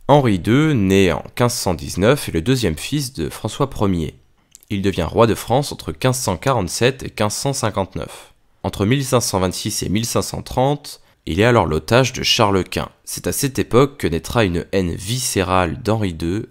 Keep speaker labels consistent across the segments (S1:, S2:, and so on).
S1: Henri II, né en 1519, est le deuxième fils de François Ier. Il devient roi de France entre 1547 et 1559. Entre 1526 et 1530, il est alors l'otage de Charles Quint. C'est à cette époque que naîtra une haine viscérale d'Henri II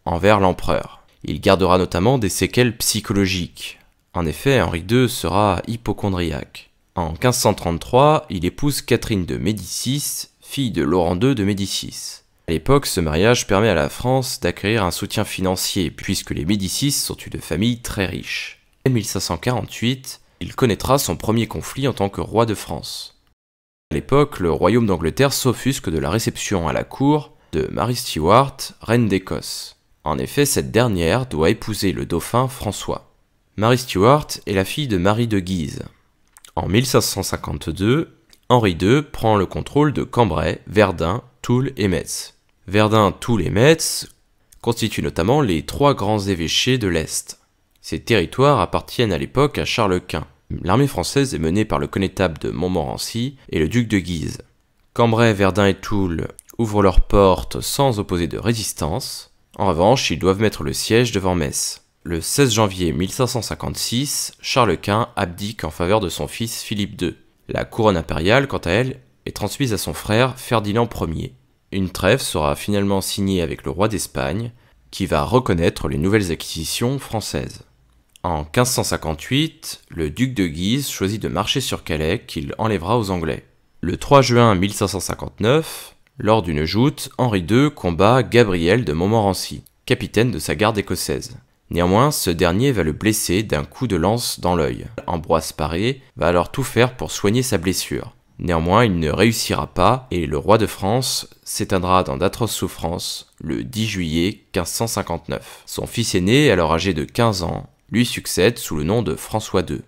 S1: envers l'empereur. Il gardera notamment des séquelles psychologiques. En effet, Henri II sera hypocondriaque. En 1533, il épouse Catherine de Médicis, fille de Laurent II de Médicis. À l'époque, ce mariage permet à la France d'acquérir un soutien financier, puisque les Médicis sont une famille très riche. En 1548, il connaîtra son premier conflit en tant que roi de France. À l'époque, le royaume d'Angleterre s'offusque de la réception à la cour de Mary Stuart, reine d'Écosse. En effet, cette dernière doit épouser le dauphin François. Mary Stuart est la fille de Marie de Guise. En 1552, Henri II prend le contrôle de Cambrai, Verdun, Toul et Metz. Verdun, Toul et Metz constituent notamment les trois grands évêchés de l'Est. Ces territoires appartiennent à l'époque à Charles Quint. L'armée française est menée par le connétable de Montmorency et le duc de Guise. Cambrai, Verdun et Toul ouvrent leurs portes sans opposer de résistance. En revanche, ils doivent mettre le siège devant Metz. Le 16 janvier 1556, Charles Quint abdique en faveur de son fils Philippe II. La couronne impériale, quant à elle, est transmise à son frère Ferdinand Ier. Une trêve sera finalement signée avec le roi d'Espagne, qui va reconnaître les nouvelles acquisitions françaises. En 1558, le duc de Guise choisit de marcher sur Calais, qu'il enlèvera aux Anglais. Le 3 juin 1559, lors d'une joute, Henri II combat Gabriel de Montmorency, capitaine de sa garde écossaise. Néanmoins, ce dernier va le blesser d'un coup de lance dans l'œil. Ambroise Paré va alors tout faire pour soigner sa blessure. Néanmoins, il ne réussira pas et le roi de France s'éteindra dans d'atroces souffrances le 10 juillet 1559. Son fils aîné, alors âgé de 15 ans, lui succède sous le nom de François II.